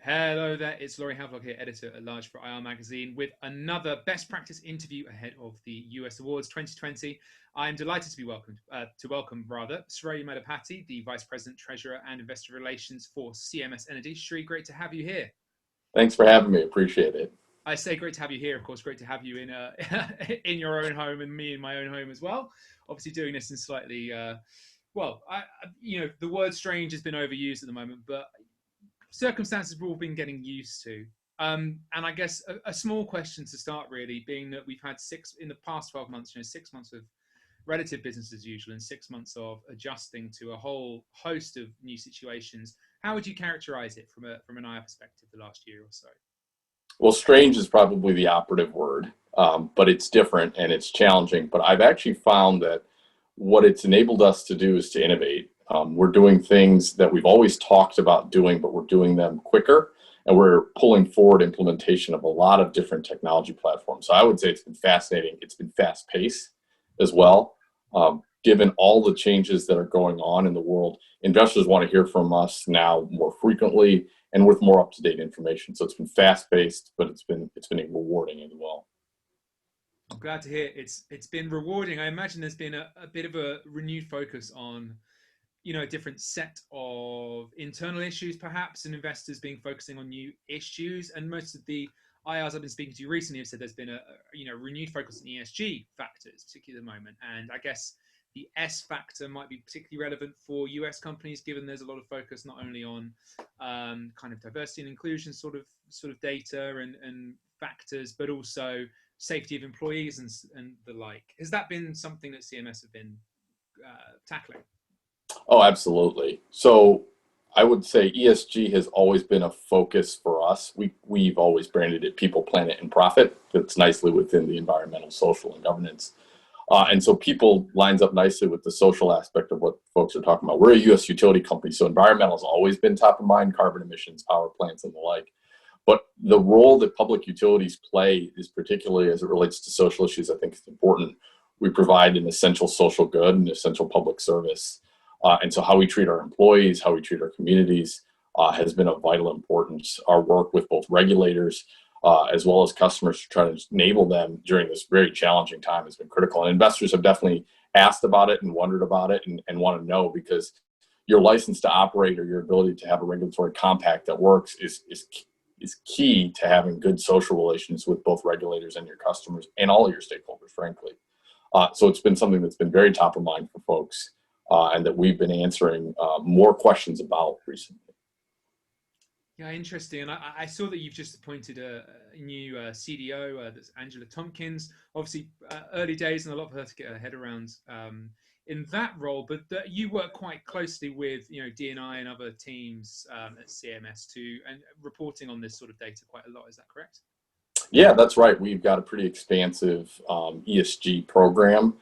Hello there, it's Laurie Havelock here, editor-at-large for IR Magazine, with another best practice interview ahead of the US Awards 2020. I'm delighted to be welcome Sri Maddipati, the Vice President, Treasurer and Investor Relations for CMS Energy. Sri, great to have you here. Thanks for having me. Appreciate it. I say great to have you here. Of course, great to have you in in your own home and me in my own home as well. Obviously, doing this in slightly the word strange has been overused at the moment, but circumstances we've all been getting used to. And I guess a small question to start, really, being that we've had in the past 12 months, 6 months of relative business as usual and 6 months of adjusting to a whole host of new situations. How would you characterize it from an IR perspective the last year or so? Well, strange is probably the operative word, but it's different and it's challenging. But I've actually found that what it's enabled us to do is to innovate. We're doing things that we've always talked about doing, but we're doing them quicker, and we're pulling forward implementation of a lot of different technology platforms. So I would say it's been fascinating. It's been fast-paced as well. Given all the changes that are going on in the world, investors want to hear from us now more frequently and with more up-to-date information. So it's been fast-paced, but it's been rewarding as well. I'm glad to hear it's been rewarding. I imagine there's been a bit of a renewed focus on a different set of internal issues, perhaps, and investors focusing on new issues. And most of the IRs I've been speaking to recently have said there's been a renewed focus on ESG factors, particularly at the moment. And I guess the S factor might be particularly relevant for US companies, given there's a lot of focus not only on kind of diversity and inclusion sort of data and factors, but also safety of employees and the like. Has that been something that CMS have been tackling? Oh, absolutely. So I would say ESG has always been a focus for us. We've always branded it people, planet, and profit. Fits nicely within the environmental, social, and governance. And so people lines up nicely with the social aspect of what folks are talking about. We're a U.S. utility company, so environmental has always been top of mind, carbon emissions, power plants, and the like. But the role that public utilities play is particularly as it relates to social issues, I think is important. We provide an essential social good and essential public service. And so how we treat our employees, how we treat our communities has been of vital importance. Our work with both regulators as well as customers to try to enable them during this very challenging time has been critical. And investors have definitely asked about it and wondered about it and want to know, because your license to operate or your ability to have a regulatory compact that works is key to having good social relations with both regulators and your customers and all of your stakeholders, frankly. So it's been something that's been very top of mind for folks. And that we've been answering more questions about recently. Yeah, interesting. And I saw that you've just appointed a new CDO, that's Angela Tompkins. Obviously, early days and a lot for her to get her head around in that role. But you work quite closely with D&I and other teams at CMS and reporting on this sort of data quite a lot. Is that correct? Yeah, that's right. We've got a pretty expansive ESG program.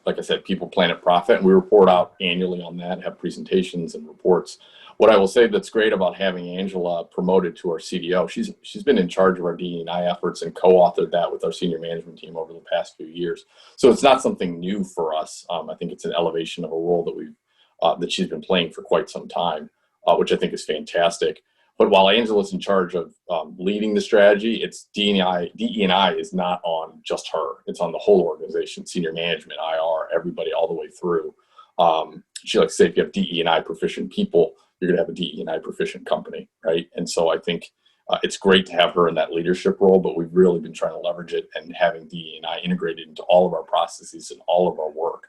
Like I said, people, planet, profit, and we report out annually on that, have presentations and reports. What I will say that's great about having Angela promoted to our CDO, she's been in charge of our DE&I efforts and co-authored that with our senior management team over the past few years. So it's not something new for us. I think it's an elevation of a role that she's been playing for quite some time, which I think is fantastic. But while Angela's in charge of leading the strategy, it's DE&I is not on just her. It's on the whole organization, senior management, IR, everybody all the way through. She likes to say, if you have DE&I proficient people, you're going to have a DE&I proficient company, right? And so I think it's great to have her in that leadership role, but we've really been trying to leverage it and having DE&I integrated into all of our processes and all of our work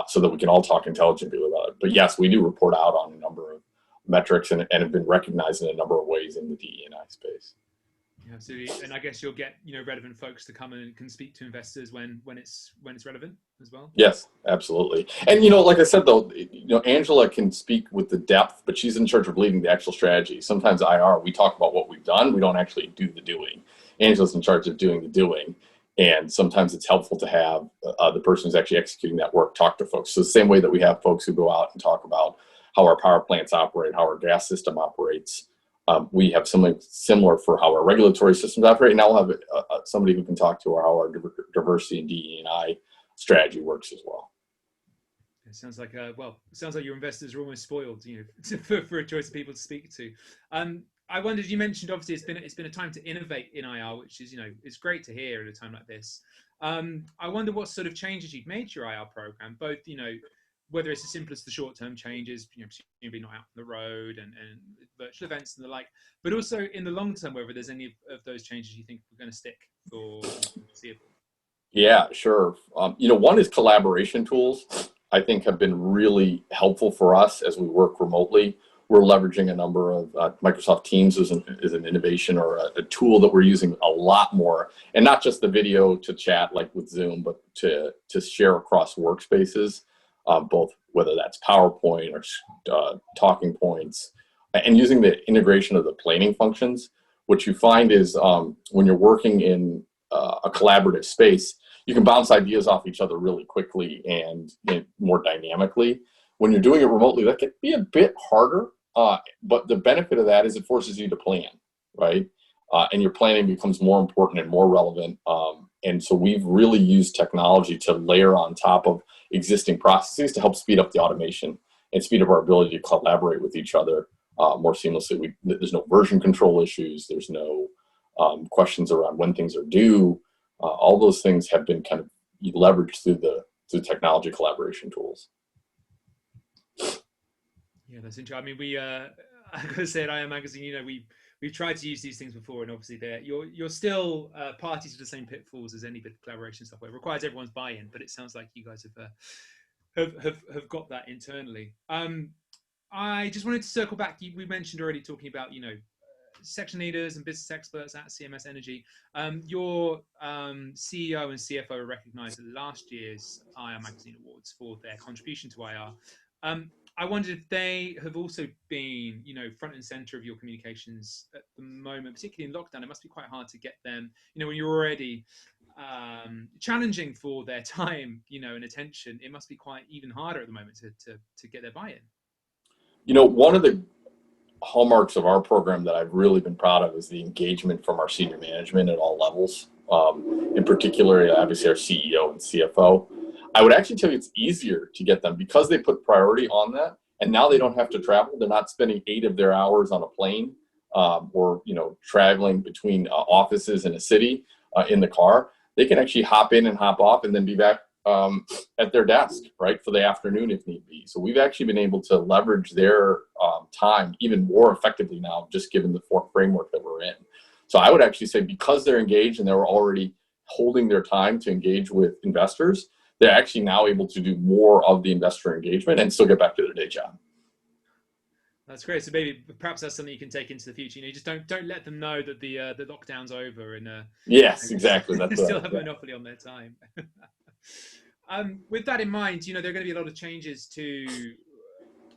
so that we can all talk intelligently about it. But yes, we do report out on a number of metrics and have been recognized in a number of ways in the DE&I space. Yeah, absolutely. And I guess you'll get relevant folks to come and can speak to investors when it's relevant as well. Yes, absolutely. And like I said though, Angela can speak with the depth, but she's in charge of leading the actual strategy. Sometimes IR, we talk about what we've done, we don't actually do the doing. Angela's in charge of doing the doing. And sometimes it's helpful to have the person who's actually executing that work talk to folks. So the same way that we have folks who go out and talk about how our power plants operate, how our gas system operates. We have something similar for how our regulatory systems operate. And I'll have somebody who can talk to how our diversity and DE&I strategy works as well. It sounds like your investors are almost spoiled, for a choice of people to speak to. I wondered. You mentioned obviously it's been a time to innovate in IR, which is it's great to hear at a time like this. I wonder what sort of changes you've made to your IR program, both whether it's as simple as the short-term changes, presumably not out on the road and virtual events and the like, but also in the long term, whether there's any of those changes you think are going to stick for the foreseeable. Yeah, sure. One is collaboration tools. I think have been really helpful for us as we work remotely. We're leveraging a number of Microsoft Teams is an innovation or a tool that we're using a lot more, and not just the video to chat like with Zoom, but to share across workspaces, both whether that's PowerPoint or talking points, and using the integration of the planning functions. What you find is when you're working in a collaborative space, you can bounce ideas off each other really quickly and more dynamically. When you're doing it remotely, that can be a bit harder, but the benefit of that is it forces you to plan, right? And your planning becomes more important and more relevant. And so we've really used technology to layer on top of existing processes to help speed up the automation and speed up our ability to collaborate with each other more seamlessly. There's no version control issues. There's no questions around when things are due. All those things have been kind of leveraged through technology collaboration tools. Yeah, that's interesting. I mean, I gotta say at IM Magazine, we've tried to use these things before, and obviously you're still party to the same pitfalls as any bit of collaboration software. It requires everyone's buy-in, but it sounds like you guys have got that internally. I just wanted to circle back. We mentioned already talking about section leaders and business experts at CMS Energy. Your CEO and CFO were recognized at last year's IR Magazine Awards for their contribution to IR. I wondered if they have also been, front and center of your communications at the moment, particularly in lockdown. It must be quite hard to get them, when you're already challenging for their time, and attention. It must be quite even harder at the moment to get their buy-in. One of the hallmarks of our program that I've really been proud of is the engagement from our senior management at all levels. In particular, obviously our CEO and CFO. I would actually tell you it's easier to get them because they put priority on that, and now they don't have to travel. They're not spending 8 of their hours on a plane or traveling between offices in a city in the car. They can actually hop in and hop off and then be back at their desk, right, for the afternoon if need be. So we've actually been able to leverage their time even more effectively now, just given the framework that we're in. So I would actually say because they're engaged and they're already holding their time to engage with investors, they're actually now able to do more of the investor engagement and still get back to their day job. That's great. So perhaps that's something you can take into the future. Just don't let them know that the lockdown's over and yes, exactly. That's still have a monopoly on their time. With that in mind, there are going to be a lot of changes to.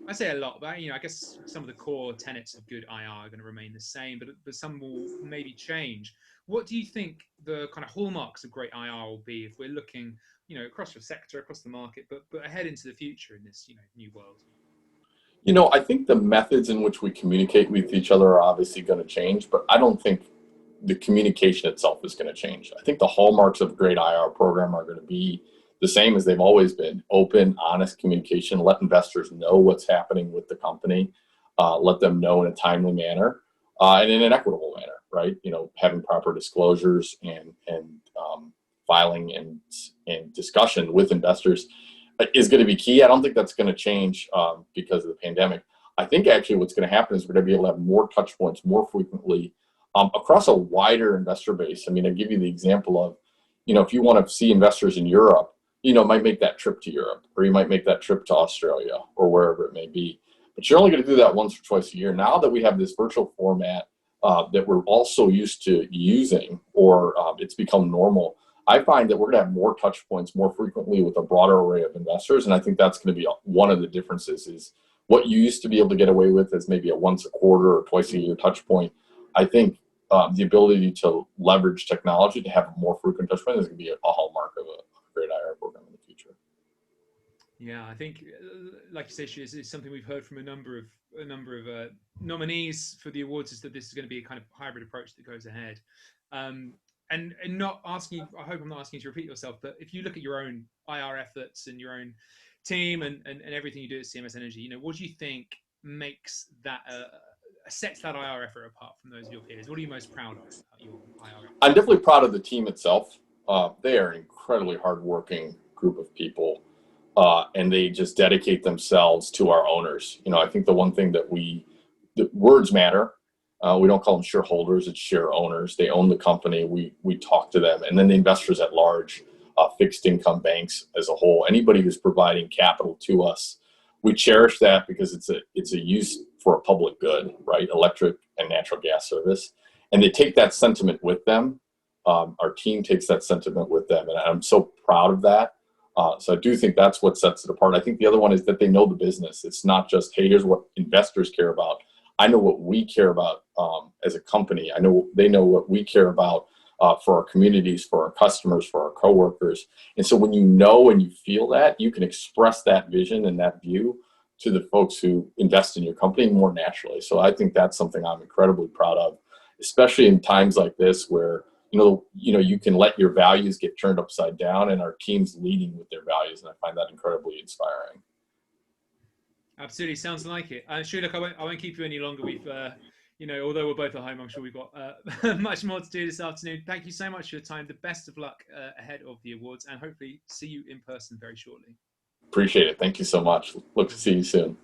I say a lot, but I guess some of the core tenets of good IR are going to remain the same, but some will maybe change. What do you think the kind of hallmarks of great IR will be if we're looking, across the sector, across the market, but ahead into the future in this, new world? I think the methods in which we communicate with each other are obviously going to change, but I don't think the communication itself is going to change. I think the hallmarks of a great IR program are going to be the same as they've always been: open, honest communication, let investors know what's happening with the company, let them know in a timely manner and in an equitable manner, right? Having proper disclosures and filing and discussion with investors is going to be key. I don't think that's going to change because of the pandemic. I think actually what's going to happen is we're going to be able to have more touch points more frequently across a wider investor base. I mean, I'll give you the example of, if you want to see investors in Europe, might make that trip to Europe, or you might make that trip to Australia or wherever it may be. But you're only going to do that once or twice a year. Now that we have this virtual format that we're also used to using, or it's become normal, I find that we're going to have more touch points more frequently with a broader array of investors. And I think that's going to be one of the differences is what you used to be able to get away with as maybe a once a quarter or twice a year touch point. I think the ability to leverage technology to have a more frequent touch point is going to be a hallmark of a great IR program in the future. Yeah, I think, like you say, it's something we've heard from a number of nominees for the awards, is that this is going to be a kind of hybrid approach that goes ahead. And not asking, I hope I'm not asking you to repeat yourself, but if you look at your own IR efforts and your own team and everything you do at CMS Energy, what do you think makes that sets that IR effort apart from those of your peers? What are you most proud of about your IR effort? I'm definitely proud of the team itself. They are an incredibly hardworking group of people, and they just dedicate themselves to our owners. I think the one thing that the words matter. We don't call them shareholders; it's share owners. They own the company. We talk to them, and then the investors at large, fixed income banks as a whole, anybody who's providing capital to us, we cherish that because it's a use for a public good, right? Electric and natural gas service, and they take that sentiment with them. Our team takes that sentiment with them, and I'm so proud of that. So I do think that's what sets it apart. I think the other one is that they know the business. It's not just, hey, here's what investors care about. I know what we care about as a company. I know they know what we care about for our communities, for our customers, for our coworkers. And so when you know and you feel that, you can express that vision and that view to the folks who invest in your company more naturally. So I think that's something I'm incredibly proud of, especially in times like this where you can let your values get turned upside down, and our team's leading with their values, and I find that incredibly inspiring. Absolutely, sounds like it. Sure, look, I won't keep you any longer. We've, although we're both at home, I'm sure we've got much more to do this afternoon. Thank you so much for your time. The best of luck ahead of the awards, and hopefully see you in person very shortly. Appreciate it. Thank you so much. Look to see you soon.